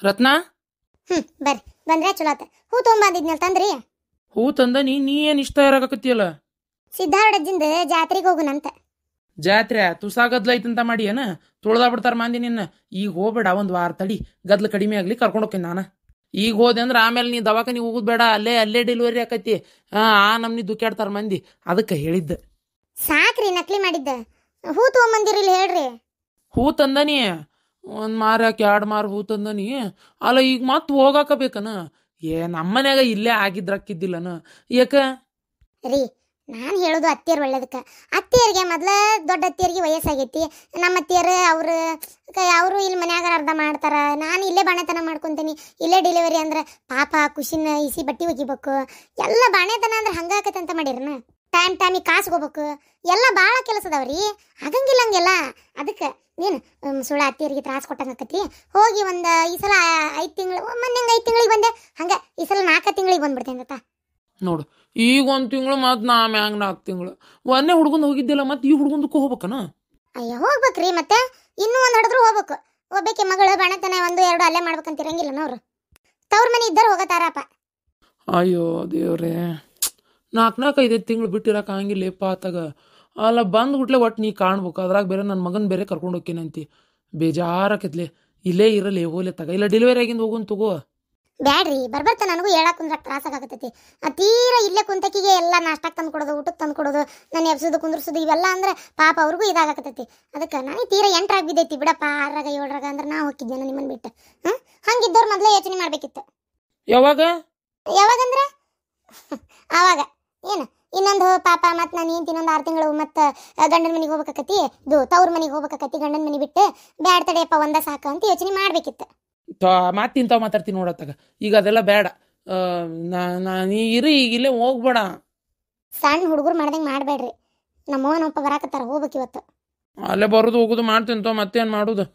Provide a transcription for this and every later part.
ರತ್ನ, ಬರ್ರಿ ಬಂದ್ರೆ ಚಲೋ ಆತ. ಹೂ ತೊಗೊಂಬಂದಿದ್ನಲ್ ತಂದ್ರಿ? ಹೂ ತಂದ ನೀ ಏನ್ ಇಷ್ಟ ಇರಾಕತ್ತೀಯಲ್ಲ? ಸಿದ್ಧಾರೂಢಜ್ಜಿಂದ ಜಾತ್ರೆಗೆ ಹೋಗುನಂತ. ಜಾತ್ರೆ ತುಸಾ ಗದ್ಲ ಐತಂತ ಮಾಡಿ ಏನ ತುಳ್ದಾ ಬಿಡ್ತಾರ ಮಂದಿ ನಿನ್ನ. ಈಗ ಹೋಗ್ಬೇಡ, ಒಂದ್ ವಾರ ತಡಿ, ಗದ್ಲ ಕಡಿಮೆ ಆಗ್ಲಿ ಕರ್ಕೊಂಡು ಹೋಗ್ತೀನಿ ನಾನು. ಈಗ ಹೋದೆ ಅಂದ್ರೆ ಆಮೇಲೆ ನೀ ದವಾಖಾನಿ ಹೋಗುದ್ ಬೇಡ, ಅಲ್ಲೇ ಡೆಲಿವರಿ ಆಕತಿ. ಆ ನಮ್ನಿ ದುಃಖಾಡ್ತಾರ ಮಂದಿ, ಅದಕ್ಕೆ ಹೇಳಿದ್ದ. ಸಾಕ್ರಿ ನಕ್ಲಿ ಮಾಡಿದ್ದ. ಹೂ ತೊಗೊಂಬಂದಿರಿಲ್ಲ ಹೇಳ್ರಿ. ಹೂ ತಂದನಿ, ಒಂದ್ ಮಾರ ಯಾಕೆ 2 ಮಾರ ಹೂ ತಂದನಿ. ಅಲ್ಲ ಈಗ ಮತ್ ಹೋಗಾಕ ಬೇಕನ? ನಮ್ಮನ್ಯಾಗ ಇಲ್ಲೇ ಆಗಿದ್ರಕ್ಕಿದ್ದಿಲ್ಲನ ಯಾಕ? ರೀ, ನಾನು ಹೇಳೋದು ಅತ್ತಿಯರ್ ಒಳ್ಳೇದಕ್ಕೆ. ಅತ್ತಿಯರಿಗೆ ಮೊದ್ಲ ದೊಡ್ಡ ಅತ್ತಿಯರಿಗೆ ವಯಸ್ಸಾಗೈತಿ. ನಮ್ಮ ಅತ್ತಿಯರು ಅವರು ಇಲ್ಲಿ ಮನ್ಯಾಗ ಅರ್ಧ ಮಾಡ್ತಾರ. ನಾನು ಇಲ್ಲೇ ಬಾಣೆತನ ಮಾಡ್ಕೊತೀನಿ. ಇಲ್ಲೇ ಡೆಲಿವರಿ ಅಂದ್ರೆ ಪಾಪ ಖುಷಿನ ಇಸಿ ಬಟ್ಟೆ ಒಗಿಬೇಕು. ಎಲ್ಲ ಬಾಣೆತನ ಅಂದ್ರೆ ಹಂಗಾಕತ್ತೆ ಅಂತ ಮಾಡಿರನ. ಟೈಮಿಗೆ ಕಾಸ್ಕೋಬೇಕು. ಎಲ್ಲ ಭಾಳ ಕೆಲಸ ಅದಾವ್ರಿ, ಆಗಂಗಿಲ್ಲ ಹಂಗೆಲ್ಲ. ಅದಕ್ಕೆ ನೀನು ಸುಳ್ಳ ಅತ್ತಿಯರಿಗೆ ತ್ರಾಸ ಕೊಟ್ಟಂಗಾಕತಿ. ಹೋಗಿ ಒಂದು ಈ ಸಲ 5 ತಿಂಗಳು, ಮೊನ್ನೆ 5 ತಿಂಗಳಿಗೆ ಬಂದೆ, ಹಂಗೆ ಈ ಸಲ 4 ತಿಂಗಳಿಗೆ ಬಂದ್ಬಿಡ್ತೇನೆ ಅಂತ ನೋಡು. ಈಗ 1 ತಿಂಗಳು ಮತ್ ನಾ ಮ್ಯಾಂಗ 4 ತಿಂಗಳು. ಒಂದೇ ಹುಡ್ಗಂದ್ ಹೋಗಿದ್ದಿಲ್ಲ, ಮತ್ ಈ ಹುಡ್ಗಂದಕ್ಕೂ ಹೋಗ್ಬೇಕನ? ಅಯ್ಯ ಹೋಗ್ಬೇಕ್ರಿ, ಮತ್ತೆ ಇನ್ನೂ ಒಂದು ಹೊಡೆದ್ರು ಹೋಗ್ಬೇಕು. ಒಬ್ಬಕ್ಕೆ ಮಗಳು ಬಾಣತನ 1, 2 ಅಲ್ಲೇ ಮಾಡ್ಬೇಕಂತ ಇರಂಗಿಲ್ಲ ಅವ್ರು. ತವ್ರ ಮನೆ ಇದ್ದರು ಹೋಗತಾರಪ್ಪ. ಅಯ್ಯೋ ದೇವ್ರೇ, 4-5 ತಿಂಗಳು ಬಿಟ್ಟಿರಕ ಹಂಗಿಲ್ಲಪ್ಪ ಆತಾಗ. ಅಲ್ಲ ಬಂದ್ಬಿಟ್ಲೆ ಒಟ್ಟು ನೀ ಕಾಣ್ಬೇಕು. ಅದ್ರಾಗ ಬೇರೆ ನನ್ನ ಮಗನ್ ಬೇರೆ ಕರ್ಕೊಂಡು ಹೋಗ್ಕೇನಂತಿ. ಬೇಜಾರಾಕತ್ಲೆ. ಇಲ್ಲೇ ಇರಲಿ, ಹೋಗ್ಲೆ ತಗ. ಇಲ್ಲ ಡೆಲಿವರಿ ಆಗಿಂದ ಹೋಗುನ್ ತಗೋ. ಬ್ಯಾಡ್ರಿ, ಬರ್ಬರ್ತ ನನಗೂ ಹೇಳಕ್ ಕುಂದ್ರಕ್ ತ್ರಾಸಾಗತ್ತೈತಿ. ತೀರಾ ಇಲ್ಲೇ ಕುಂತಕಿಗೆ ಎಲ್ಲ ನಾಷ್ಟಕ್ಕೆ ತಂದು ಕೊಡೋದು, ಊಟಕ್ಕೆ ತಂದು ಕೊಡೋದು, ನಾನು ಎಬ್ಸೋದು ಕುಂದ್ರಸೋದು ಇವೆಲ್ಲ ಅಂದ್ರೆ ಪಾಪ ಅವ್ರಿಗೂ ಇದಾಗತ್ತೈತಿ. ಅದಕ್ಕೆ ನನಗೆ ತೀರಾ 8ರಾಗ ಬಿದ್ದೈತಿ ಬಿಡಪ್ಪ. 6ರಾಗ 7ರಾಗ ಅಂದ್ರೆ ನಾ ಹೋಗಿದ್ದೇನೆ ನಿಮ್ಮನ್ನು ಬಿಟ್ಟು. ಹಂಗಿದ್ದವ್ರು ಮೊದಲೇ ಯೋಚನೆ ಮಾಡ್ಬೇಕಿತ್ತು. ಯಾವಾಗಂದ್ರೆ ಆವಾಗ ಏನು ಇನ್ನೊಂದು ಪಾಪ. ಮತ್ತು ನಾನು ಏನು ಇನ್ನೊಂದು 6 ತಿಂಗಳು ಮತ್ತು ಗಂಡನ ಮನೆಗೆ ಹೋಗ್ಬೇಕಾಕತಿ. ಇದು ತವ್ರ ಮನೆಗೆ ಹೋಗ್ಬೇಕಾಕತಿ. ಗಂಡನ ಮನೆ ಬಿಟ್ಟು ಬ್ಯಾಡ ತಡೆಯಪ್ಪ, ಒಂದ ಸಾಕು ಅಂತ ಯೋಚನೆ ಮಾಡ್ಬೇಕಿತ್ತು. ಮಾತಿಂತಾವ್ ಮಾತಾಡ್ತೀನಿ ನೋಡತ್ತಾಗ. ಈಗ ಅದೆಲ್ಲ ಬೇಡ. ನೀ ಇರಿ, ಈಗ ಇಲ್ಲೇ ಹೋಗ್ಬೇಡ. ಸಣ್ಣ ಹುಡುಗರು ಮಾಡ್ದಂಗೆ ಮಾಡಬೇಡ್ರಿ. ನಮ್ಮವ್ವನಪ್ಪ ಬರಾಕತ್ತಾರ, ಹೋಗ್ಬೇಕು ಇವತ್ತು. ಅಲ್ಲೇ ಬರೋದು ಹೋಗೋದು ಮಾಡ್ತೀನಿ ಮತ್ತೇನು ಮಾಡೋದು?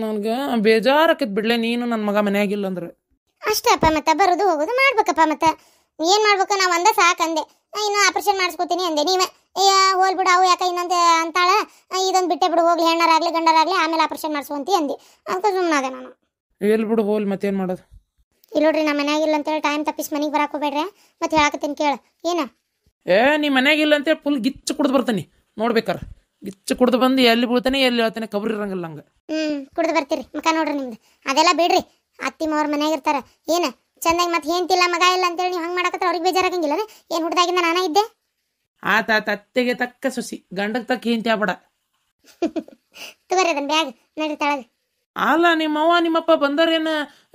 ನನಗೆ ಬೇಜಾರಾಕೈತಿ ಬಿಡ್ಲೆ. ನೀನು ನನ್ನ ಮಗ ಮನ್ಯಾಗಿಲ್ಲ ಅಂದ್ರೆ ಅಷ್ಟಪ್ಪ. ಮತ್ತೆ ಬರೋದು ಹೋಗೋದು ಮಾಡ್ಬೇಕಪ್ಪ. ಮತ್ತೆ ಏನು ಮಾಡ್ಬೇಕು? ನಾವು ಒಂದ ಸಾಕಂದೆ. ಇನ್ನು ಆಪರೇಷನ್ ಮಾಡಿಸ್ಕೋತೀನಿ ಅಂದೆ. ನೀವೇ ಹೋಲ್ ಬಿಡು, ಅವು ಯಾಕೆ ಇನ್ನೊಂದು ಅಂತಾಳ, ಇದೊಂದು ಬಿಟ್ಟೆ ಬಿಡು, ಹೋಗ್ಲಿ, ಹೆಣ್ಣರಾಗ್ಲಿ ಗಂಡರಾಗ್ಲಿ ಆಮೇಲೆ ಆಪರೇಷನ್ ಮಾಡಿಸ್ಕೊಂತಿ ಅಂದಿ. ಅಂತ ಸುಮ್ಮನಾದೆ ನಾನು. ಎಲ್ಲಿ ಬಿಡು, ಹೋಲ್ ಮತ್ತೇನು ಮಾಡೋದು? ಇಲ್ಲ ನೋಡ್ರಿ, ನಮ್ಮ ಮನ್ಯಾಗಿಲ್ಲ ಅಂತೇಳಿ ಟೈಮ್ ತಪ್ಪಿಸಿ ಮನೆಗೆ ಬರಾಕೋಬೇಡ್ರಿ. ಮತ್ತೆ ಹೇಳಕತ್ತೀನಿ ಕೇಳ. ಏನ ನೀ ಮನ್ಯಾಗಿಲ್ಲ ಅಂತೇಳಿ ಫುಲ್ ಗಿಚ್ಚು ಕುಡ್ದು ಬರ್ತಾನೆ ನೋಡ್ಬೇಕಾರ. ಗಿಚ್ಚು ಕುಡ್ದು ಬಂದು ಎಲ್ಲಿ ಬೀಳ್ತಾನೆ ಎಲ್ಲಿ ಹೇಳ್ತಾನೆ, ಕಬ್ರಿ ಇರಂಗಿಲ್ಲ ನಂಗೆ. ಕುಡ್ದು ಬರ್ತೀರಿ ಮುಖ ನೋಡ್ರಿ ನಿಮ್ದು. ಅದೆಲ್ಲ ಬಿಡ್ರಿ, ಅತ್ತಿ ಮಾವ್ರ ಮನ್ಯಾಗ ಇರ್ತಾರ. ಏನು ಚಂದಾಗಿ ಮತ್ತೆ ಹೆಂತಿಲ್ಲ ಮಗ ಇಲ್ಲ ಅಂತೇಳಿ ನೀವು ಹಂಗೆ ಮಾಡಕತ್ರ ಅವ್ರಿಗೆ ಬೇಜಾರಾಗಂಗಿಲ್ಲ. ಏನು ಹುಡ್ದಾಗಿಂದ ನಾನೇ ಇದ್ದೆ. ಆತ ಅತ್ತೆಗೆ ತಕ್ಕ ಸೊಸಿ, ಗಂಡಕ್ಕೆ ತಕ್ಕ ಹೆಂತಿ ಆಗ್ಬೇಡ. ತಗೋರಿ ಅದನ್ನ ಬ್ಯಾಗ್ ನಡ್ರಿ ತಳಗ. ಅಲ್ಲ ನಿಮ್ಮವ್ವ ನಿಮ್ಮಪ್ಪ ಬಂದಾರೇನು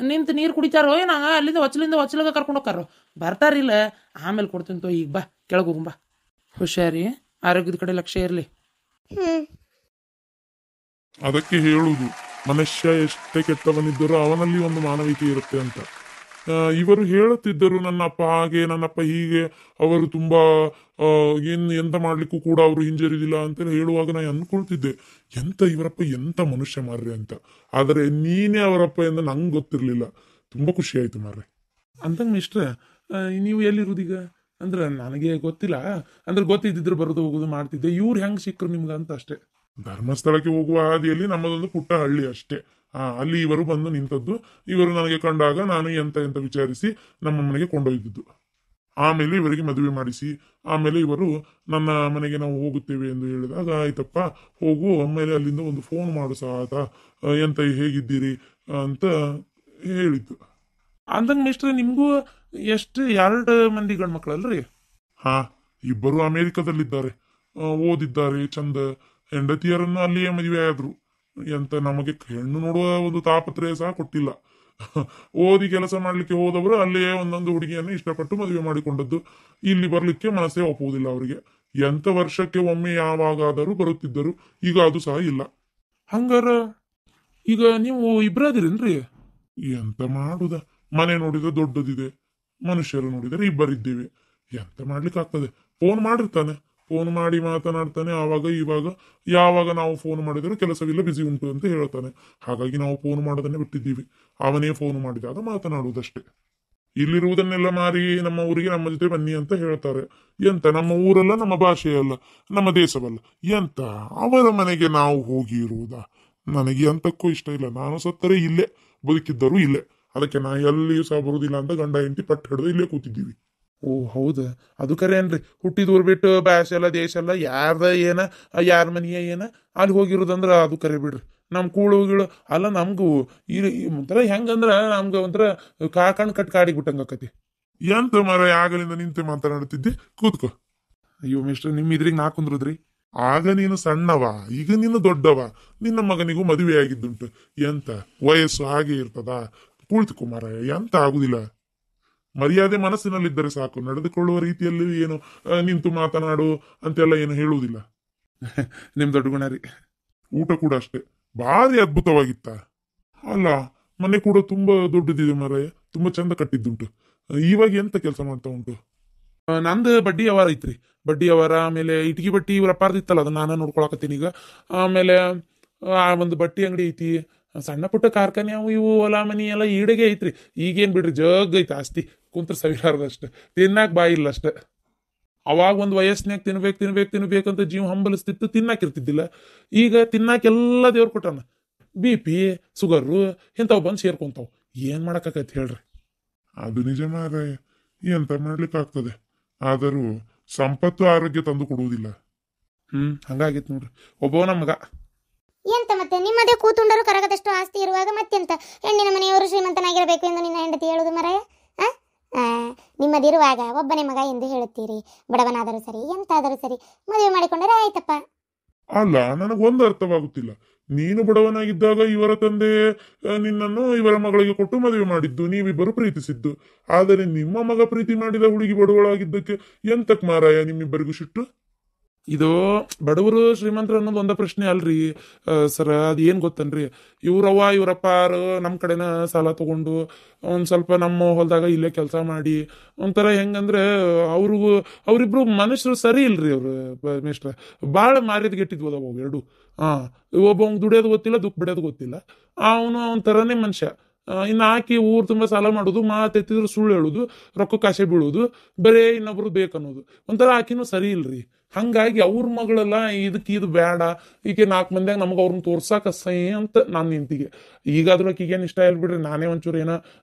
ನಿಂತು ನೀರು ಕುಡಿತಾರೋ ಏನ? ಅಲ್ಲಿಂದ ಹೊಚ್ಚಲಿಗೆ ಕರ್ಕೊಂಡು ಹೋಗ್ತಾರೋ? ಬರ್ತಾರಿಲ್ಲ, ಆಮೇಲೆ ಕೊಡ್ತೀನಿ. ಈಗ ಬಾ, ಕೆಳಗೆ ಹೋಗುಂಬಾ. ಹುಷಾರಿ, ಆರೋಗ್ಯದ ಕಡೆ ಲಕ್ಷ್ಯ ಇರಲಿ. ಅದಕ್ಕೆ ಹೇಳುವುದು, ಮನುಷ್ಯ ಎಷ್ಟೇ ಕೆಟ್ಟವನಿದ್ದರೂ ಅವನಲ್ಲಿ ಒಂದು ಮಾನವೀಯತೆ ಇರುತ್ತೆ ಅಂತ. ಇವರು ಹೇಳುತ್ತಿದ್ದರು, ನನ್ನಪ್ಪ ಹಾಗೆ, ನನ್ನಪ್ಪ ಹೀಗೆ, ಅವರು ತುಂಬಾ ಎಂತ ಮಾಡ್ಲಿಕ್ಕೂ ಕೂಡ ಅವರು ಹಿಂಜರಿದಿಲ್ಲ ಅಂತ ಹೇಳುವಾಗ ನಾನು ಅನ್ಕೊಳ್ತಿದ್ದೆ, ಇವರಪ್ಪ ಎಂತ ಮನುಷ್ಯ ಮಾರ್ರೆ ಅಂತ. ಆದರೆ ನೀನೇ ಅವರಪ್ಪ ಎಂದು ನಂಗೆ ಗೊತ್ತಿರ್ಲಿಲ್ಲ. ತುಂಬಾ ಖುಷಿ ಆಯ್ತು ಮಾರ್ರೆ. ಅಂತಂಗ ಮಿಸ್ಟ್ರೆ, ನೀವು ಎಲ್ಲಿರುದೀಗ? ಅಂದ್ರೆ ನನಗೆ ಗೊತ್ತಿಲ್ಲ. ಅಂದ್ರೆ ಗೊತ್ತಿದ್ದಿದ್ರು ಬರೋದು ಹೋಗೋದು ಮಾಡ್ತಿದ್ದೆ. ಇವ್ರು ಹೆಂಗ್ ಸಿಕ್ಕರು ನಿಮ್ಗೆ ಅಂತ ಅಷ್ಟೇ. ಧರ್ಮಸ್ಥಳಕ್ಕೆ ಹೋಗುವ ಹಾದಿಯಲ್ಲಿ ನಮ್ಮದೊಂದು ಪುಟ್ಟ ಹಳ್ಳಿ ಅಷ್ಟೇ. ಅಲ್ಲಿ ಇವರು ಬಂದು ನಿಂತದ್ದು. ಇವರು ನನಗೆ ಕಂಡಾಗ ನಾನು ಎಂತ ವಿಚಾರಿಸಿ ನಮ್ಮ ಮನೆಗೆ ಕೊಂಡೊಯ್ದಿದ್ದು. ಆಮೇಲೆ ಇವರಿಗೆ ಮದುವೆ ಮಾಡಿಸಿ, ಆಮೇಲೆ ಇವರು ನನ್ನ ಮನೆಗೆ ನಾವು ಹೋಗುತ್ತೇವೆ ಎಂದು ಹೇಳಿದಾಗ, ಆಯ್ತಪ್ಪ ಹೋಗು, ಆಮೇಲೆ ಅಲ್ಲಿಂದ ಒಂದು ಫೋನ್ ಮಾಡು ಸಾತ, ಎಂತ ಹೇಗಿದ್ದೀರಿ ಅಂತ ಹೇಳಿದ್ದು. ಅಂದಂಗ ಮಿಸ್ಟ್ರೆ, ನಿಮ್ಗೂ ಎಷ್ಟು 2 ಮಂದಿ ಗಂಡು ಮಕ್ಕಳಲ್ರಿ? ಇಬ್ಬರು ಅಮೆರಿಕದಲ್ಲಿದ್ದಾರೆ, ಓದಿದ್ದಾರೆ ಚಂದ. ಹೆಂಡತಿಯರನ್ನು ಅಲ್ಲಿಯೇ ಮದುವೆ ಆದ್ರು. ಎಂತ ನಮಗೆ ಹೆಣ್ಣು ನೋಡುವ ಒಂದು ತಾಪತ್ರಯ ಸಹ ಕೊಟ್ಟಿಲ್ಲ. ಓದಿ ಕೆಲಸ ಮಾಡ್ಲಿಕ್ಕೆ ಹೋದವರು ಅಲ್ಲಿಯೇ ಒಂದೊಂದು ಹುಡುಗಿಯನ್ನು ಇಷ್ಟಪಟ್ಟು ಮದುವೆ ಮಾಡಿಕೊಂಡದ್ದು. ಇಲ್ಲಿ ಬರ್ಲಿಕ್ಕೆ ಮನಸ್ಸೇ ಒಪ್ಪುವುದಿಲ್ಲ ಅವರಿಗೆ. ಎಂತ ವರ್ಷಕ್ಕೆ ಒಮ್ಮೆ ಯಾವಾಗಾದರೂ ಬರುತ್ತಿದ್ದರು, ಈಗ ಅದು ಸಹ ಇಲ್ಲ. ಹಂಗಾರ ಈಗ ನೀವು ಇಬ್ಬರದಿರೇನ್ರಿ? ಎಂತ ಮಾಡುದ, ಮನೆ ನೋಡಿದ್ರೆ ದೊಡ್ಡದಿದೆ, ಮನುಷ್ಯರು ನೋಡಿದರೆ ಇಬ್ಬರಿದ್ದೇವೆ. ಎಂತ ಮಾಡ್ಲಿಕ್ಕೆ ಆಗ್ತದೆ? ಫೋನ್ ಮಾಡಿರ್ತಾನೆ, ಫೋನ್ ಮಾಡಿ ಮಾತನಾಡ್ತಾನೆ. ಆವಾಗ ಇವಾಗ ಯಾವಾಗ ನಾವು ಫೋನ್ ಮಾಡಿದರೆ ಕೆಲಸವಿಲ್ಲ, ಬಿಸಿ ಉಂಟು ಅಂತ ಹೇಳ್ತಾನೆ. ಹಾಗಾಗಿ ನಾವು ಫೋನ್ ಮಾಡೋದನ್ನೇ ಬಿಟ್ಟಿದ್ದೀವಿ. ಅವನೇ ಫೋನ್ ಮಾಡಿದಾಗ ಮಾತನಾಡುವುದಷ್ಟೇ. ಇಲ್ಲಿರುವುದನ್ನೆಲ್ಲ ಮಾರಿ ನಮ್ಮ ಊರಿಗೆ ನಮ್ಮ ಜೊತೆ ಬನ್ನಿ ಅಂತ ಹೇಳ್ತಾರೆ. ಎಂತ ನಮ್ಮ ಊರಲ್ಲ, ನಮ್ಮ ಭಾಷೆಯಲ್ಲ, ನಮ್ಮ ದೇಶವಲ್ಲ, ಎಂತ ಅವರ ಮನೆಗೆ ನಾವು ಹೋಗಿ ಇರುವುದಾ? ನನಗೆ ಎಂತಕ್ಕೂ ಇಷ್ಟ ಇಲ್ಲ. ನಾನು ಸತ್ತರೆ ಇಲ್ಲೇ, ಬದುಕಿದ್ದರೂ ಇಲ್ಲೇ. ಅದಕ್ಕೆ ನಾ ಎಲ್ಲಿಯೂ ಸಹ ಬರುವುದಿಲ್ಲ ಅಂತ ಗಂಡ ಹೆಂಡತಿ ಪಟ್ಟು ಹಿಡಿದು ಇಲ್ಲೇ ಕೂತಿದ್ದೀವಿ. ಓ ಹೌದಾ, ಅದು ಕರೆ ಏನ್ರಿ. ಹುಟ್ಟಿದೂರ್ ಬಿಟ್ಟು ಭಾಷೆ ಎಲ್ಲ ದೇಶ ಎಲ್ಲ ಯಾರ್ದ ಏನ ಯಾರ ಮನೆಯ ಏನ ಅಲ್ಲಿ ಹೋಗಿರೋದಂದ್ರ ಅದು ಕರೆ ಬಿಡ್ರಿ. ನಮ್ ಕೂಳು ಗೀಳು ಅಲ್ಲ, ನಮ್ಗೂ ಒಂಥರ ಹೆಂಗಂದ್ರ ನಮ್ಗ ಒಂಥರ ಕಣ್ ಕಟ್ ಕಾಡಿಗೆ ಬಿಟ್ಟಂಗ ಆಕತಿ. ಎಂತ ಮರ ಆಗಲಿಂದ ನಿಂತೆ ಮಾತನಾಡುತ್ತಿದ್ದೆ, ಕೂತ್ಕೋ. ಅಯ್ಯೋ ಮಿಸ್ಟರ್, ನಿಮ್ ಇದ್ರಿಗೆ ನಾ ಕುಂದ್ರದ್ರಿ. ಆಗ ನೀನು ಸಣ್ಣವ, ಈಗ ನೀನು ದೊಡ್ಡವ. ನಿನ್ನ ಮಗನಿಗೂ ಮದುವೆ ಆಗಿದ್ದುಂಟು. ಎಂತ ವಯಸ್ಸು ಹಾಗೆ ಇರ್ತದ? ಕುಳಿತುಕೋ ಮಾರಾಯ, ಎಂತ ಆಗುದಿಲ್ಲ. ಮರ್ಯಾದೆ ಮನಸ್ಸಿನಲ್ಲಿದ್ದರೆ ಸಾಕು. ನಡೆದುಕೊಳ್ಳುವ ರೀತಿಯಲ್ಲಿ ಏನು ನಿಂತು ಮಾತನಾಡು ಅಂತೆಲ್ಲ ಏನು ಹೇಳುವುದಿಲ್ಲ. ನಿಮ್ ದೊಡ್ಡ ಗುಣ ರೀ. ಊಟ ಕೂಡ ಅಷ್ಟೇ ಭಾರಿ ಅದ್ಭುತವಾಗಿತ್ತ. ಅಲ್ಲ, ಮನೆ ಕೂಡ ತುಂಬಾ ದೊಡ್ಡದಿದೆ ಮಾರಾಯ, ತುಂಬಾ ಚಂದ ಕಟ್ಟಿದ್ದುಂಟು. ಇವಾಗ ಎಂತ ಕೆಲಸ ಮಾಡ್ತಾ ಉಂಟು? ನಂದು ಬಡ್ಡಿ ವ್ಯವಹಾರ ಐತ್ರಿ. ಬಡ್ಡಿ ವ್ಯವಹಾರ, ಆಮೇಲೆ ಇಟ್ಗಿ ಬಟ್ಟಿ ಇವ್ರ ಅಪ್ಪಾರ್ದಿತ್ತಲ್ಲ, ಅದು ನಾನು ನೋಡ್ಕೊಳಕತ್ತೀನಿ ಈಗ. ಆಮೇಲೆ ಒಂದು ಬಟ್ಟಿ ಅಂಗಡಿ ಐತಿ, ಸಣ್ಣ ಪುಟ್ಟ ಕಾರ್ಖಾನೆ ಅವು ಇವು ಹೊಲ ಮನಿ ಎಲ್ಲ ಈಡೆಗೆ ಐತ್ರಿ. ಈಗೇನ್ ಬಿಡ್ರಿ, ಜಗ್ ಐತಿ ಆಸ್ತಿ, ಕುಂತ್ರ ಸವಿಲಾರ್ದಷ್ಟೆ, ತಿನ್ನಾಕ್ ಬಾಯಿ ಇಲ್ಲ ಅಷ್ಟೆ. ಅವಾಗ ಒಂದು ವಯಸ್ಸಿನಾಗ ತಿನ್ಬೇಕಂತ ಜೀವ ಹಂಬಲಿಸ್ತಿತ್ತು, ತಿನ್ನಾಕಿರ್ತಿದ್ದಿಲ್ಲ. ಈಗ ತಿನ್ನಾಕೆಲ್ಲ ದೇವ್ರು ಕೊಟ್ಟಾನ. BP ಶುಗರು ಇಂಥವು ಬಂದು ಸೇರ್ಕೊಂತಾವ್. ಏನ್ ಮಾಡಕ್ಕಾಗತ್ತೆ ಹೇಳ್ರಿ? ಅದು ನಿಜ ಮಾರಾಯ, ಎಂತ ಮಾಡ್ಲಿಕ್ಕಾಗ್ತದೆ. ಆದರೂ ಸಂಪತ್ತು ಆರೋಗ್ಯ ತಂದು ಕೊಡುವುದಿಲ್ಲ. ಹಂಗಾಗಿತ್ತು ನೋಡ್ರಿ. ಒಬ್ಬವ ಮಗ ಎಂತ ಮತ್ತೆ ನಿಮ್ಮದೇ ಕೂತುಂಡರು ಕರಗದಷ್ಟು ಆಸ್ತಿ ಇರುವಾಗ ಮತ್ತೆಂತ ಹೆಣ್ಣಿನ ಮನೆಯವರು ಶ್ರೀಮಂತನಾಗಿರಬೇಕು ಎಂದು ನಿನ್ನ ಹೆಂಡತಿ ಹೇಳುದು ಮರಾಯ? ನಿಮ್ಮದಿರುವಾಗ ಒಬ್ಬನೇ ಮಗ ಎಂದು ಹೇಳುತ್ತೀರಿ. ಬಡವನಾದರೂ ಸರಿ, ಎಂತಾದರೂ ಸರಿ, ಮದುವೆ ಮಾಡಿಕೊಂಡರೆ ಆಯ್ತಪ್ಪ. ಅಲ್ಲ, ನನಗೊಂದು ಅರ್ಥವಾಗುತ್ತಿಲ್ಲ. ನೀನು ಬಡವನಾಗಿದ್ದಾಗ ಇವರ ತಂದೆ ನಿನ್ನನ್ನು ಇವರ ಮಗಳಿಗೆ ಕೊಟ್ಟು ಮದುವೆ ಮಾಡಿದ್ದು, ನೀವಿಬ್ಬರು ಪ್ರೀತಿಸಿದ್ದು. ಆದರೆ ನಿಮ್ಮ ಮಗ ಪ್ರೀತಿ ಮಾಡಿದ ಹುಡುಗಿ ಬಡವಳಾಗಿದ್ದಕ್ಕೆ ಎಂತಕ್ ಮಾರಾಯ ನಿಮ್ಮಿಬ್ಬರಿಗೂ ಸಿಟ್ಟು? ಇದು ಬಡವರು ಶ್ರೀಮಂತರು ಅನ್ನೋದು ಒಂದ ಪ್ರಶ್ನೆ ಅಲ್ರಿ ಸರ್. ಅದು ಏನು ಗೊತ್ತನ್ರಿ, ಇವ್ರವ್ವ ಇವ್ರಪ್ಪಾರು ನಮ್ಮ ಕಡೆನ ಸಾಲ ತಗೊಂಡು ಒಂದು ಸ್ವಲ್ಪ ನಮ್ಮ ಹೊಲದಾಗ ಇಲ್ಲೇ ಕೆಲಸ ಮಾಡಿ ಒಂಥರ ಹೆಂಗಂದ್ರೆ ಅವರಿಬ್ರು ಮನುಷ್ಯರು ಸರಿ ಇಲ್ರಿ. ಅವ್ರು ಮಿಸ್ಟ್ರ ಭಾಳ ಮಾರಿದ ಗೆಟ್ಟಿದ್ವು ಅದಾವ ಎರಡು. ಒಬ್ಬ ದುಡಿಯೋದು ಗೊತ್ತಿಲ್ಲ, ದುಃಖ ಬಿಡೋದು ಗೊತ್ತಿಲ್ಲ. ಅವನು ಅವನ ಥರನೇ ಮನುಷ್ಯ. ಇನ್ನು ಹಾಕಿ ಊರು ತುಂಬ ಸಾಲ ಮಾಡೋದು, ಮಾತೆತ್ತಿದ್ರು ಸುಳ್ಳು ಹೇಳೋದು, ರೊಕ್ಕ ಕಾಸೆ ಬೀಳೋದು, ಬರೇ ಇನ್ನೊಬ್ರು ಬೇಕನ್ನೋದು. ಒಂಥರ ಆಕಿನೂ ಸರಿ ಇಲ್ರಿ. ಹಂಗಾಗಿ ಅವ್ರ ಮಗಳೆಲ್ಲ ಇದು ಬೇಡ, ಈಕೆ 4 ಮಂದಿಯಾಗ ನಮಗೆ ಅವ್ರನ್ನ ತೋರ್ಸಾಕ ಸೈ ಅಂತ ನಾನು ನಿಂತಿಗೆ. ಈಗಾದ್ರೂ ಆಕಿಗೇನು ಇಷ್ಟ ಇಲ್ಲ ಬಿಡ್ರಿ. ನಾನೇ ಒಂಚೂರು ಏನೋ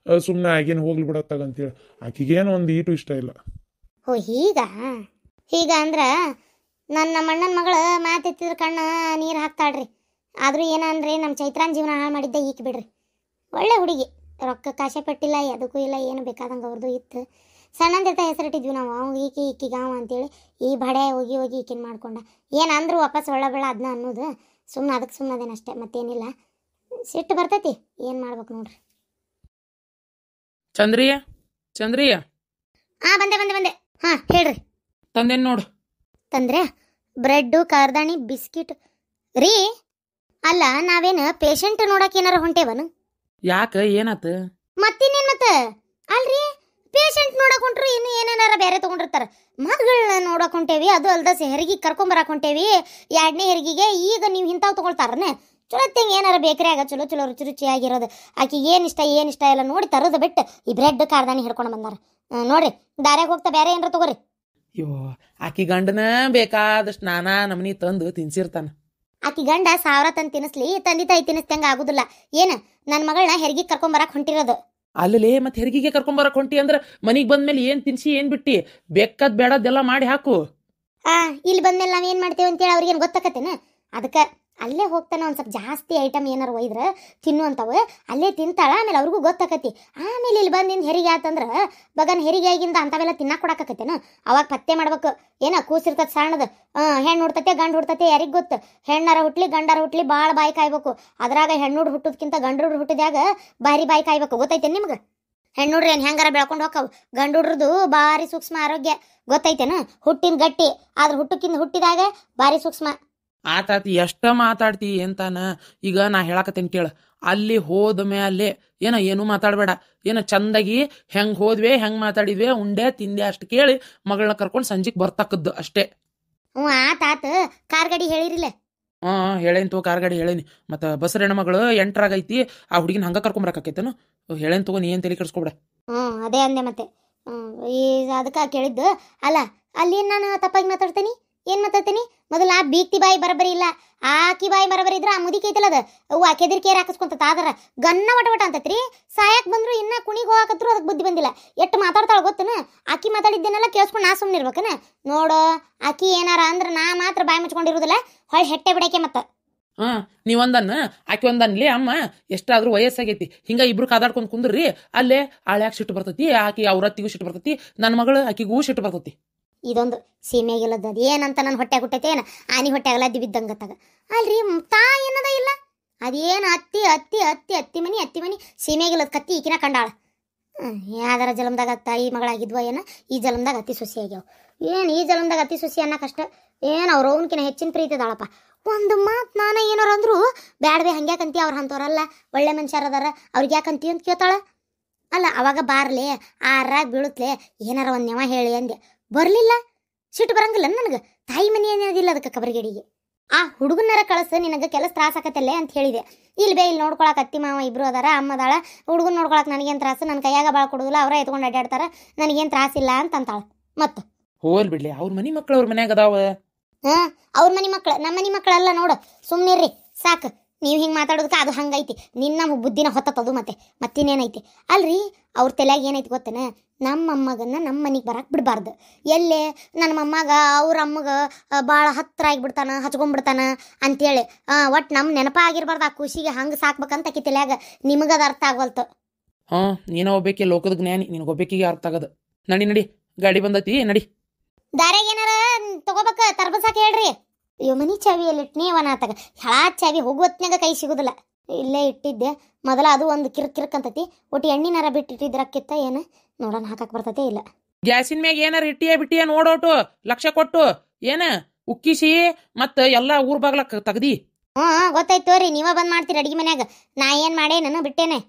ಸುಮ್ಮನೆ ಆಗೇನು ಹೋಗ್ಲಿ ಬಿಡತ್ತಾಗಂತೇಳಿ ಆಕಿಗೇನು ಒಂದು ಈಟು ಇಷ್ಟ ಇಲ್ಲ. ಓ ಹೀಗ ಅಂದ್ರ ನಮ್ಮ ಅಣ್ಣನ ಮಗಳು ಮಾತೆತ್ತಿದ್ರ ಕಣ್ಣ ನೀರು ಹಾಕ್ತಾಳ್ರಿ. ಆದ್ರೂ ಏನಂದ್ರೆ ನಮ್ಮ ಚೈತ್ರಾನ್ ಜೀವನ ಹಾಳು ಮಾಡಿದ್ದೆ ಈಕೆ ಬಿಡ್ರಿ. ಒಳ್ಳೆ ಹುಡುಗಿ, ರೊಕ್ಕ ಕಾಸೆ ಪಟ್ಟಿಲ್ಲ, ಎದಕ್ಕೂ ಇಲ್ಲ, ಏನು ಬೇಕಾದಂಗೆ ಅವ್ರದ್ದು ಇತ್ತು. ಸಣ್ಣಂದಿರ್ತ ಹೆಸರಿಟ್ಟಿದ್ವಿ ನಾವು, ಅವ್ ಈಕಿಗ ಅವ ಅಂತೇಳಿ. ಈ ಬಡೆ ಹೋಗಿ ಈಕಿನ ಮಾಡ್ಕೊಂಡ. ಏನಂದ್ರು ವಾಪಸ್ ಒಳ್ಳೆಬೇಳ ಅದನ್ನ ಅನ್ನೋದು. ಸುಮ್ಮನೆ ಅದಕ್ಕೆ ಸುಮ್ಮನದೇನಷ್ಟೇ, ಮತ್ತೇನಿಲ್ಲ. ಸಿಟ್ಟು ಬರ್ತೈತಿ, ಏನು ಮಾಡ್ಬೇಕು ನೋಡ್ರಿ. ಚಂದ್ರಿಯ ಬಂದೆ. ಹೇಳ್ರಿ. ತಂದೇನ್ ನೋಡು. ತಂದ್ರೆ ಬ್ರೆಡ್ಡು, ಕಾರ್ದಾಣಿ, ಬಿಸ್ಕಿಟ್ ರೀ. ಅಲ್ಲ, ನಾವೇನು ಪೇಷಂಟ್ ನೋಡಕ್ ಏನಾರ ಹೊಂಟೇವನು? ಯಾಕ, ಏನಾತ? ಮತ್ತಿನ್ನೇನ್ ಮತ್ತ? ಅಲ್ರಿ, ಪೇಷಂಟ್ ನೋಡಕ್ ಹೊಂಟ್ರು ಇನ್ನು ಏನೇನಾರ ಬೇರೆ ತಗೊಂಡಿರ್ತಾರ. ಮಗಳನ್ನ ನೋಡಕ್ ಹೊಂಟೇವಿ, ಅದು ಅಲ್ದ ಹೆರಿಗೆ ಕರ್ಕೊಂಬರಕ್ ಹೊಂಟೇವಿ. 2ನೇ ಹೆರಿಗೆಗೆ ಈಗ ನೀವು ಇಂಥವು ತಗೊಳ್ತಾರನೆ. ಚಲೋ ತೆಂಗೆ ಏನಾರ ಬೇಕರಿಯಾಗ ಚಲೋ ರುಚಿಯಾಗಿರೋದು. ಆಕಿ ಏನಿಷ್ಟ ಎಲ್ಲ ನೋಡಿ ತರೋದು ಬಿಟ್ಟು ಈ ಬ್ರೆಡ್ ಕಾರ್ದಾಣಿ ಹಿಡ್ಕೊಂಡು ಬಂದಾರ ನೋಡ್ರಿ. ದಾರ್ಯಾಗ ಹೋಗ್ತಾ ಬೇರೆ ಏನಾರ ತಗೋರಿ. ಅಯ್ಯೋ, ಆಕಿ ಗಂಡನ ಬೇಕಾದಷ್ಟು ನಾನಾ ನಮನಿ ತಂದು ತಿನ್ಸಿರ್ತಾನ. ಆಕಿ ಗಂಡ 1000 ತಂದು ತಿನ್ನಿಸ್ಲಿ, ತಂದೆ ತಾಯಿ ತಿನ್ನಿಸ್ತಂಗ ಆಗುದಿಲ್ಲ. ಏನ್ ನನ್ನ ಮಗಳನ್ನ ಹೆರಿಗೆ ಕರ್ಕೊಂಬರಕ್ ಹೊಂಟಿರೋದು. ಅಲ್ಲೇ ಮತ್ತೆ ಹೆರಿಗೆಗೆ ಕರ್ಕೊಂಬರಕ್ ಹೊಂಟಿ ಅಂದ್ರ ಮನಿಗ್ ಬಂದ್ಮೇಲೆ ಏನ್ ತಿನ್ಸಿ ಏನ್ ಬಿಟ್ಟಿ ಬೇಕದ್ ಬೇಡದ್ದೆಲ್ಲ ಮಾಡಿ ಹಾಕು. ಇಲ್ಲಿ ಬಂದ್ಮೇಲೆ ನಾವ್ ಏನ್ ಮಾಡ್ತೇವೆ ಅಂತೇಳಿ ಅವ್ರಿಗೇನು ಗೊತ್ತಾಕತ್ತೇನ? ಅದಕ್ಕೆ ಅಲ್ಲೇ ಹೋಗ್ತಾನೆ ಒಂದು ಸ್ವಲ್ಪ ಜಾಸ್ತಿ ಐಟಮ್ ಏನಾರು ಒಯ್ದ್ರ ತಿನ್ನುವಂಥವು ಅಲ್ಲೇ ತಿಂತಾಳ. ಆಮೇಲೆ ಅವ್ರಿಗೂ ಗೊತ್ತಾಕತಿ. ಆಮೇಲೆ ಇಲ್ಲಿ ಬಂದಿಂದ ಹೆರಿಗೆ ಆತಂದ್ರ ಬಗನ್ ಹೆರಿಗೆ ಆಗಿಂದ ಅಂಥವೆಲ್ಲ ತಿನ್ನಾಕ ಕೊಡಾಕತ್ತೇನ? ಅವಾಗ ಪತ್ತೆ ಮಾಡ್ಬೇಕು. ಏನ ಕೂಸಿರ್ತದ ಸಣ್ಣದ, ಹೆಣ್ಣು ಹುಡ್ತತೆ ಗಂಡು ಹುಡ್ತತೆ ಯಾರಿಗ್ ಗೊತ್ತು? ಹೆಣ್ಣಾರ ಹುಟ್ಲಿ ಗಂಡಾರ ಹುಟ್ಲಿ ಭಾಳ ಬಾಯಿ ಕಾಯ್ಬೇಕು. ಅದ್ರಾಗ ಹೆಣ್ಣುಡ್ ಹುಟ್ಟೋದ್ಕಿಂತ ಗಂಡುಡ್ರು ಹುಟ್ಟಿದಾಗ ಬಾರಿ ಬಾಯಿ ಕಾಯ್ಬೇಕು. ಗೊತ್ತೈತೇನು ನಿಮ್ಗೆ? ಹೆಣ್ಣುಡ್ರಿ ಏನು ಹೆಂಗಾರ ಬೆಳ್ಕೊಂಡು ಹೋಕ್ಕವು. ಗಂಡುಡ್ರದು ಭಾರಿ ಸೂಕ್ಷ್ಮ ಆರೋಗ್ಯ. ಗೊತ್ತೈತೇನು? ಹುಟ್ಟಿನ ಗಟ್ಟಿ, ಆದ್ರೆ ಹುಟ್ಟಿದಾಗ ಭಾರಿ ಸೂಕ್ಷ್ಮ. ಆತಾತಿ ಎಷ್ಟ ಮಾತಾಡ್ತಿ ಎಂತಾನ. ಈಗ ನಾ ಹೇಳಾಕತ್ತೇನೆ ಕೇಳ. ಅಲ್ಲಿ ಹೋದ ಮೇಲೆ ಏನು ಮಾತಾಡಬೇಡ. ಚಂದಾಗಿ ಹೆಂಗ್ ಹೋದ್ವಿ, ಹೆಂಗ್ ಮಾತಾಡಿದ್ವಿ, ಉಂಡೆ ತಿಂದೆ ಅಷ್ಟು ಕೇಳಿ ಮಗಳನ್ನ ಕರ್ಕೊಂಡು ಸಂಜೆಗೆ ಬರ್ತಕ್ಕದ್ದು ಅಷ್ಟೇ. ಆತ ಕಾರ್ ಗಾಡಿ ಹೇಳಿರಿಲ್ಲ? ಹೇಳೇನ್ ಕಾರ್ ಗಾಡಿ ಹೇಳೇನಿ. ಮತ್ತ ಬಸರ ಹೆಣ್ಮಗಳು 8ರಾಗ ಐತಿ. ಆ ಹುಡುಗಿನ ಹಂಗ ಕರ್ಕೊಂಬರಕೈತೇನು? ಹೇಳೇನ್ ತಗೋ, ನೀ ಏನ್ ತಲೆ ಕೆಡಿಸ್ಕೊಬೇಡ. ಅದೇ ಅಂದೆ ಮತ್ತೆ. ಅದಕ್ಕೆ ಕೇಳಿದ್ದು. ಅಲ್ಲ, ಅಲ್ಲಿ ನಾನು ತಪ್ಪಾಗಿ ಮಾತಾಡ್ತೇನಿ? ಏನ್ ಮಾತಾಡ್ತೀನಿ ಮೊದಲ ಬೀಕ್ತಿ ಬಾಯಿ ಬರಬರಿ ಇಲ್ಲ, ಆಕಿ ಬಾಯಿ ಬರಬರಿ ಇದ್ರ ಆ ಮುದಿಕೆ ಐತಲ್ಲ ಅದ ಅವು ಆ ಕೆದಿರ್ಕೇರಿ ಹಾಕಿಸ್ಕೊಂತ ಆದ್ರ ಗನ್ನ ವಟ ವಟ ಅಂತತ್ರಿ. ಸಾಯಕ್ ಬಂದ್ರು ಇನ್ನ ಕುಣಿಗ್ ಹೋಗಾಕತ್ರು ಅದಕ್ಕೆ ಬುದ್ಧಿ ಬಂದಿಲ್ಲ. ಎಷ್ಟು ಮಾತಾಡ್ತಾಳ ಗೊತ್ತನ, ಆಕಿ ಮಾತಾಡಿದ್ದೇನೆಲ್ಲ ಕೇಳಿಸ್ಕೊಂಡು ನಾ ಸುಮ್ಮನೆ ಇರ್ಬೇಕನ. ನೋಡು ಆಕಿ ಏನಾರ ಅಂದ್ರ ನಾ ಮಾತ್ರ ಬಾಯಿ ಮುಚ್ಕೊಂಡಿರುದಿಲ್ಲ, ಹೊಳ್ ಹೆಟ್ಟೆ ಬಿಡಕ್ಕೆ ಮತ್ತ. ನೀವೊಂದನ್ನ ಆಕಿ ಒಂದನ್ಲಿ ಅಮ್ಮ ಎಷ್ಟಾದ್ರೂ ವಯಸ್ಸಾಗೈತಿ, ಹಿಂಗ ಇಬ್ರು ಕಾದಾಡ್ಕೊಂಡ್ ಕುಂದ್ರಿ ಅಲ್ಲೇ ಆಳ್ಯಾಕ ಸಿಟ್ಟು ಬರ್ತೈತಿ, ಆಕಿ ಅವ್ರ ಅತ್ತಿಗೂ ಸಿಟ್ಟು ಬರ್ತೈತಿ, ನನ್ನ ಮಗಳು ಆಕಿಗೂ ಸಿಟ್ಟು ಬರ್ತೈತಿ. ಇದೊಂದು ಸೀಮೆಗಿಲ್ಲದ ಅದು ಏನಂತ ನನ್ನ ಹೊಟ್ಟೆ ಹುಟ್ಟೈತೆ ಏನ ಆನಿ ಹೊಟ್ಟೆ ಆಗಲ್ಲ ಬಿದ್ದಂಗತ್ತಾಗ ಅಲ್ರಿ ತಾ ಏನದ ಇಲ್ಲ ಅದೇನು ಅತ್ತಿ ಅತ್ತಿ ಅತ್ತಿ ಅತ್ತಿ ಮನಿ ಸೀಮೆಗಿಲ್ಲದ ಕತ್ತಿ ಈಕಿನ ಕಂಡಾಳ. ಯಾವ್ದಾರ ಜಲಮ್ದಾಗ ತಾಯಿ ಮಗಳಾಗಿದ್ವ ಏನ, ಈ ಜಲಮ್ದಾಗ ಅತ್ತಿ ಸೊಸಿ ಆಗ್ಯಾವ. ಏನು ಈ ಜಲಮ್ದಾಗ ಅತ್ತಿ ಸೊಸಿ ಅನ್ನಕಷ್ಟ ಏನು ಅವ್ರ ಅವನಕಿನ ಹೆಚ್ಚಿನ ಪ್ರೀತಿ ಇದಾಳಪ್ಪ. ಒಂದು ಮಾತು ನಾನು ಏನಾರ ಅಂದ್ರು ಬ್ಯಾಡ್ಬೆ ಹಂಗ್ಯಾಕಂತಿ, ಅವ್ರು ಅಂತವ್ರಲ್ಲ ಒಳ್ಳೆ ಮನುಷ್ಯರದಾರ ಅವ್ರಿಗೆ ಯಾಕಂತಿ ಅಂತ ಕೇಳ್ತಾಳ. ಅಲ್ಲ ಅವಾಗ ಬಾರ್ಲೆ ಆರಾಗ ಬೀಳುತ್ತಲೆ ಏನಾರ ಒಂದು ನೆವ ಹೇಳಿ ಅಂದೆ, ಬರಲಿಲ್ಲ. ಸಿಟ್ಟು ಬರಂಗಿಲ್ಲ ನನಗೆ, ತಾಯಿ ಮನೆ ಏನಿಲ್ಲ ಅದಕ್ಕೆ ಕಬರಿಗೇಡಿಗೆ. ಆ ಹುಡುಗನರ ಕಳಸ ನಿನಗೆ ಕೆಲಸ ತ್ರಾಸ ಆಕತ್ತಲ್ಲೇ ಅಂತ ಹೇಳಿದೆ. ಇಲ್ಲಿ ಬೇ ಇಲ್ಲಿ ನೋಡ್ಕೊಳಕ್ ಅತ್ತಿ ಮಾವ ಇಬ್ರು ಅದಾರ, ಅಮ್ಮದಾಳ, ಹುಡುಗನ್ ನೋಡ್ಕೊಳಕ್ ನನಗೇನು ತ್ರಾಸು, ನನ್ನ ಕೈಯಾಗ ಭಾಳ ಕೊಡುದಿಲ್ಲ, ಅವರ ಎತ್ಕೊಂಡು ಅಡ್ಡಾಡ್ತಾರ, ನನಗೇನು ತ್ರಾಸಿಲ್ಲ ಅಂತ ಅಂತಾಳ. ಮತ್ತೆ ಹೋಲ್ ಬಿಡ್ಲಿ, ಅವ್ರ ಮನಿ ಮಕ್ಳು ಅವ್ರ ಮನ್ಯಾಗ ಅದಾವ. ಅವ್ರ ಮನಿ ಮಕ್ಳು ನಮ್ಮ ಮನಿ ಮಕ್ಕಳಲ್ಲ ನೋಡು, ಸುಮ್ಮನಿರ್ರಿ ಸಾಕು. ನೀವು ಹಿಂಗೆ ಮಾತಾಡೋದಕ್ಕೆ ಅದು ಹಂಗೈತಿ, ನಿನ್ನ ಬುದ್ಧಿನ ಹೊತ್ತದು ಮತ್ತಿನ್ನೇನೈತಿ ಅಲ್ರಿ. ಅವ್ರ ತಲೆಯಾಗ ಏನೈತಿ ಗೊತ್ತೇನ, ನಮ್ಮ ಅಮ್ಮಗನ್ನ ನಮ್ಮ ಮನೆಗೆ ಬರಕ್ಕೆ ಬಿಡಬಾರ್ದು. ಎಲ್ಲೇ ನನ್ನ ಮೊಮ್ಮಗ ಅವ್ರ ಅಮ್ಮಗ ಭಾಳ ಹತ್ತಿರ ಆಗಿಬಿಡ್ತಾನ, ಹಚ್ಕೊಂಡ್ಬಿಡ್ತಾನ ಅಂತೇಳಿ ಒಟ್ಟು ನಮ್ಮ ನೆನಪಾಗಿರ್ಬಾರ್ದು. ಆ ಖುಷಿಗೆ ಹಂಗೆ ಸಾಕ್ಬೇಕಂತ ಆಕಿ ತಲೆಯಾಗ. ನಿಮಗದ ಅರ್ಥ ಆಗೋಲ್ತು. ನೀನ ಒಬ್ಬೇಕಿ ಲೋಕದ ಜ್ಞಾನಿ, ನಿನಗೊಬ್ಬೇಕಿಗೆ ಅರ್ಥ ಆಗದ. ನಡಿ ಗಾಡಿ ಬಂದೈತಿ, ನಡಿ. ದಾರ್ಯಾಗ ಏನಾರ ತಗೋಬೇಕ ತರ್ಬಸಾಕ ಹೇಳ್ರಿ. ಅಯ್ಯೋ ಮನಿ ಚಾವಿಯಲ್ಲಿ ಇಟ್ನೇವನಾತಾಗ ಹಳಾ ಚಾವಿ ಹೋಗುವತ್ನಾಗ ಕೈ ಸಿಗುದಿಲ್ಲ. ಇಲ್ಲೇ ಇಟ್ಟಿದ್ದೆ ಮೊದಲ, ಅದು ಒಂದು ಕಿರ್ಕ್ ಅಂತತಿ. ಒಟ್ಟು ಎಣ್ಣಿನಾರ ಬಿಟ್ಟಿಟ್ಟಿದ್ರಕ್ಕಿತ್ತ ಏನು ನೋಡೋಣ ಹಾಕಕ್ ಬರ್ತತೆ ಇಲ್ಲ. ಗ್ಯಾಸಿನ ಮ್ಯಾಗ ಏನಾರ ಬಿಟ್ಟಿಯ ನೋಡೋಟು ಲಕ್ಷ ಕೊಟ್ಟು ಏನ ಉಕ್ಕಿಸಿ ಮತ್ತ ಎಲ್ಲಾ ಊರ್ ಬಾಗ್ಲಕ್ ತಗದಿ. ಗೊತ್ತಾಯ್ತು ತೋರಿ, ನೀವ ಬಂದ್ ಮಾಡ್ತೀರಿ ಅಡಿಗೆ ಮನ್ಯಾಗ. ನಾ ಏನ್ ಮಾಡೇ ನಾನು ಬಿಟ್ಟೇನೆ.